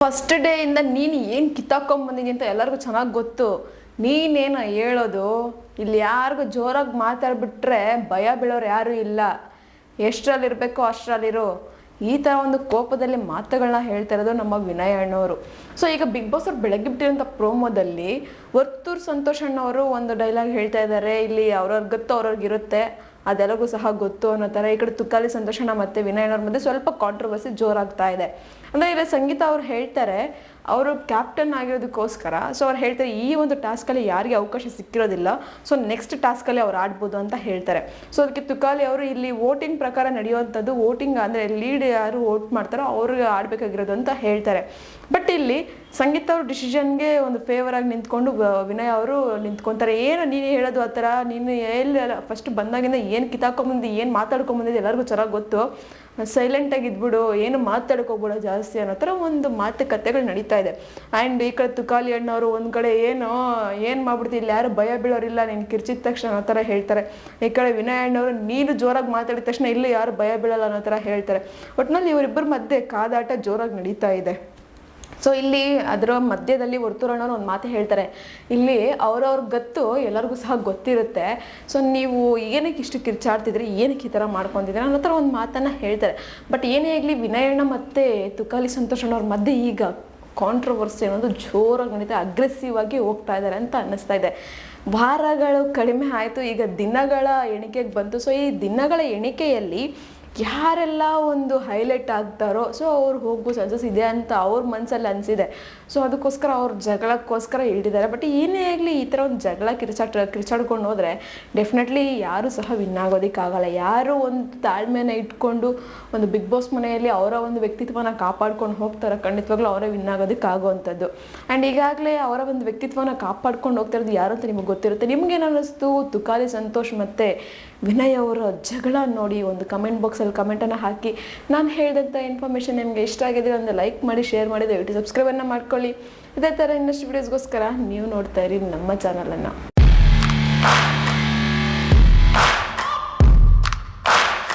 First day ಇಂದ ನೀನು ಏನು ಕಿತ್ತಾಕೊಂಡ್ಬಂದಿದ್ದೀನಿ ಅಂತ ಎಲ್ಲರಿಗೂ ಚೆನ್ನಾಗಿ ಗೊತ್ತು. ನೀನೇನು ಹೇಳೋದು, ಇಲ್ಲಿ ಯಾರಿಗೂ ಜೋರಾಗಿ ಮಾತಾಡ್ಬಿಟ್ರೆ ಭಯ ಬೀಳೋರು ಯಾರೂ ಇಲ್ಲ. ಎಷ್ಟರಲ್ಲಿರಬೇಕೋ ಅಷ್ಟರಲ್ಲಿರು. ಈ ಥರ ಒಂದು ಕೋಪದಲ್ಲಿ ಮಾತುಗಳನ್ನ ಹೇಳ್ತಾ ಇರೋದು ನಮ್ಮ ವಿನಯ್ ಅಣ್ಣವರು. ಸೊ ಈಗ ಬಿಗ್ ಬಾಸ್ ಅವ್ರು ಬೆಳಗ್ಗೆ ಬಿಟ್ಟಿರೋಂಥ ಪ್ರೋಮೋದಲ್ಲಿ ವರ್ತೂರ್ ಸಂತೋಷ್ ಅಣ್ಣವರು ಒಂದು ಡೈಲಾಗ್ ಹೇಳ್ತಾ ಇದ್ದಾರೆ, ಇಲ್ಲಿ ಅವ್ರವ್ರಿಗೆ ಗೊತ್ತು ಅವ್ರವ್ರಿಗಿರುತ್ತೆ, ಅದೆಲ್ಲರಿಗೂ ಸಹ ಗೊತ್ತು ಅನ್ನೋ ಥರ. ಈ ಕಡೆ ತುಕಾಲಿ ಸಂತೋಷಣ್ಣ ಮತ್ತು ವಿನಯ್ ಅಣ್ಣವ್ರ ಮಧ್ಯೆ ಸ್ವಲ್ಪ ಕಾಂಟ್ರವರ್ಸಿ ಜೋರಾಗ್ತಾ ಇದೆ. ಅಂದರೆ ಇಲ್ಲಿ ಸಂಗೀತ ಅವ್ರು ಹೇಳ್ತಾರೆ, ಅವರು ಕ್ಯಾಪ್ಟನ್ ಆಗಿರೋದಕ್ಕೋಸ್ಕರ ಸೊ ಅವ್ರು ಹೇಳ್ತಾರೆ ಈ ಒಂದು ಟಾಸ್ಕಲ್ಲಿ ಯಾರಿಗೆ ಅವಕಾಶ ಸಿಕ್ಕಿರೋದಿಲ್ಲ, ಸೊ ನೆಕ್ಸ್ಟ್ ಟಾಸ್ಕಲ್ಲಿ ಅವ್ರು ಆಡ್ಬೋದು ಅಂತ ಹೇಳ್ತಾರೆ. ಸೊ ಅದಕ್ಕೆ ತುಕಾಲಿ ಅವರು ಇಲ್ಲಿ ವೋಟಿಂಗ್ ಪ್ರಕಾರ ನಡೆಯುವಂಥದ್ದು, ವೋಟಿಂಗ್ ಅಂದರೆ ಲೀಡ್ ಯಾರು ವೋಟ್ ಮಾಡ್ತಾರೋ ಅವ್ರಿಗೆ ಆಡಬೇಕಾಗಿರೋದು ಅಂತ ಹೇಳ್ತಾರೆ. ಬಟ್ ಇಲ್ಲಿ ಸಂಗೀತ ಅವ್ರ ಡಿಸಿಷನ್ಗೆ ಒಂದು ಫೇವರ್ ಆಗಿ ನಿಂತ್ಕೊಂಡು ವಿನಯ್ ಅವರು ನಿಂತ್ಕೊತಾರೆ. ಏನು ನೀನು ಹೇಳೋದು ಆ ಥರ, ನೀನು ಎಲ್ಲಿ ಫಸ್ಟ್ ಬಂದಾಗಿಂದ ಏನು ಕಿತ್ತಾಕೊಂಬಂದು ಏನು ಮಾತಾಡ್ಕೊಂಬಂದಿದ್ದು ಎಲ್ಲರಿಗೂ ಚೆನ್ನಾಗಿ ಗೊತ್ತು, ಸೈಲೆಂಟಾಗಿ ಇದ್ಬಿಡು, ಏನು ಮಾತಾಡ್ಕೋಗ್ಬಿಡೋ ಜಾಸ್ತಿ ಅನ್ನೋ ಥರ ಒಂದು ಮಾತುಕತೆಗಳು ನಡೀತಾ ಇದೆ. ಆ್ಯಂಡ್ ಈ ಕಡೆ ತುಕಾಲಿ ಅಣ್ಣವರು ಒಂದು ಕಡೆ ಏನು ಮಾಡ್ಬಿಡ್ತೀವಿ, ಇಲ್ಲಿ ಯಾರು ಭಯ ಬೀಳೋರಿಲ್ಲ ನೀನು ಕಿರ್ಚಿದ ತಕ್ಷಣ ಅನ್ನೋ ಥರ ಹೇಳ್ತಾರೆ. ಈ ಕಡೆ ವಿನಯ್ ಅಣ್ಣವರು ನೀನು ಜೋರಾಗಿ ಮಾತಾಡಿದ ತಕ್ಷಣ ಇಲ್ಲಿ ಯಾರು ಭಯ ಬೀಳಲ್ಲ ಅನ್ನೋ ಥರ ಹೇಳ್ತಾರೆ. ಒಟ್ಟಿನಲ್ಲಿ ಇವರಿಬ್ಬರ ಮಧ್ಯೆ ಕಾದಾಟ ಜೋರಾಗಿ ನಡೀತಾ ಇದೆ. ಸೊ ಇಲ್ಲಿ ಅದರ ಮಧ್ಯದಲ್ಲಿ ವರ್ತೂರಣ್ಣವ್ರು ಒಂದು ಮಾತು ಹೇಳ್ತಾರೆ, ಇಲ್ಲಿ ಅವ್ರವ್ರಿಗೆ ಗೊತ್ತು ಎಲ್ಲರಿಗೂ ಸಹ ಗೊತ್ತಿರುತ್ತೆ, ಸೊ ನೀವು ಏನಕ್ಕೆ ಇಷ್ಟು ಕಿರ್ಚಾಡ್ತಿದ್ರಿ, ಏನಕ್ಕೆ ಈ ಥರ ಮಾಡ್ಕೊತಿದ್ರಿ ಅನ್ನೋ ಥರ ಒಂದು ಮಾತನ್ನು ಹೇಳ್ತಾರೆ. ಬಟ್ ಏನೇ ಆಗಲಿ ವಿನಯ್ ಅಣ್ಣ ಮತ್ತು ತುಕಾಲಿ ಸಂತೋಷ್ ಅಣ್ಣವ್ರ ಮಧ್ಯೆ ಈಗ ಕಾಂಟ್ರವರ್ಸಿ ಅನ್ನೋದು ಜೋರಾಗಿ ನಡೀತಾ, ಅಗ್ರೆಸಿವ್ ಆಗಿ ಹೋಗ್ತಾ ಇದ್ದಾರೆ ಅಂತ ಅನ್ನಿಸ್ತಾ ಇದೆ. ವಾರಗಳು ಕಡಿಮೆ ಆಯಿತು, ಈಗ ದಿನಗಳ ಎಣಿಕೆಗೆ ಬಂತು. ಸೊ ಈ ದಿನಗಳ ಎಣಿಕೆಯಲ್ಲಿ ಯಾರೆಲ್ಲ ಒಂದು ಹೈಲೈಟ್ ಆಗ್ತಾರೋ ಸೊ ಅವ್ರು ಹೋಗ್ಬೋದು ಚಾನ್ಸಸ್ ಇದೆ ಅಂತ ಅವ್ರ ಮನಸ್ಸಲ್ಲಿ ಅನಿಸಿದೆ. ಸೊ ಅದಕ್ಕೋಸ್ಕರ ಅವ್ರ ಜಗಳಕ್ಕೋಸ್ಕರ ಹಿಡಿದಿದ್ದಾರೆ. ಬಟ್ ಏನೇ ಆಗಲಿ ಈ ಥರ ಒಂದು ಜಗಳ ಕಿರ್ಚಾಡ್ಕೊಂಡು ಹೋದರೆ ಡೆಫಿನೆಟ್ಲಿ ಯಾರೂ ಸಹ ವಿನ್ ಆಗೋದಕ್ಕಾಗಲ್ಲ. ಯಾರು ಒಂದು ತಾಳ್ಮೆನ ಇಟ್ಕೊಂಡು ಒಂದು ಬಿಗ್ ಬಾಸ್ ಮನೆಯಲ್ಲಿ ಅವರ ಒಂದು ವ್ಯಕ್ತಿತ್ವನ ಕಾಪಾಡ್ಕೊಂಡು ಹೋಗ್ತಾರೆ, ಖಂಡಿತವಾಗ್ಲೂ ಅವರೇ ವಿನ್ ಆಗೋದಕ್ಕಾಗುವಂಥದ್ದು. ಆ್ಯಂಡ್ ಈಗಾಗಲೇ ಅವರ ಒಂದು ವ್ಯಕ್ತಿತ್ವನ ಕಾಪಾಡ್ಕೊಂಡು ಹೋಗ್ತಾ ಇರೋದು ಯಾರು ಅಂತ ನಿಮಗೆ ಗೊತ್ತಿರುತ್ತೆ. ನಿಮ್ಗೇನು ಅನ್ನಿಸ್ತು ತುಕಾಲಿ ಸಂತೋಷ್ ಮತ್ತು ವಿನಯ್ ಅವರ ಜಗಳ ನೋಡಿ ಒಂದು ಕಮೆಂಟ್ ಬಾಕ್ಸಲ್ಲಿ ಕಮೆಂಟನ್ನು ಹಾಕಿ. ನಾನು ಹೇಳಿದಂಥ ಇನ್ಫಾರ್ಮೇಷನ್ ನಿಮಗೆ ಇಷ್ಟ ಆಗಿದೆ ಒಂದು ಲೈಕ್ ಮಾಡಿ, ಶೇರ್ ಮಾಡಿ, ದಯವಿಟ್ಟು ಸಬ್ಸ್ಕ್ರೈಬನ್ನು ಮಾಡ್ಕೊಳ್ಳಿ. ಇದೇ ಥರ ಇನ್ನಷ್ಟು ವೀಡಿಯೋಸ್ಗೋಸ್ಕರ ನೀವು ನೋಡ್ತಾ ಇರಿ ನಮ್ಮ ಚಾನಲನ್ನು.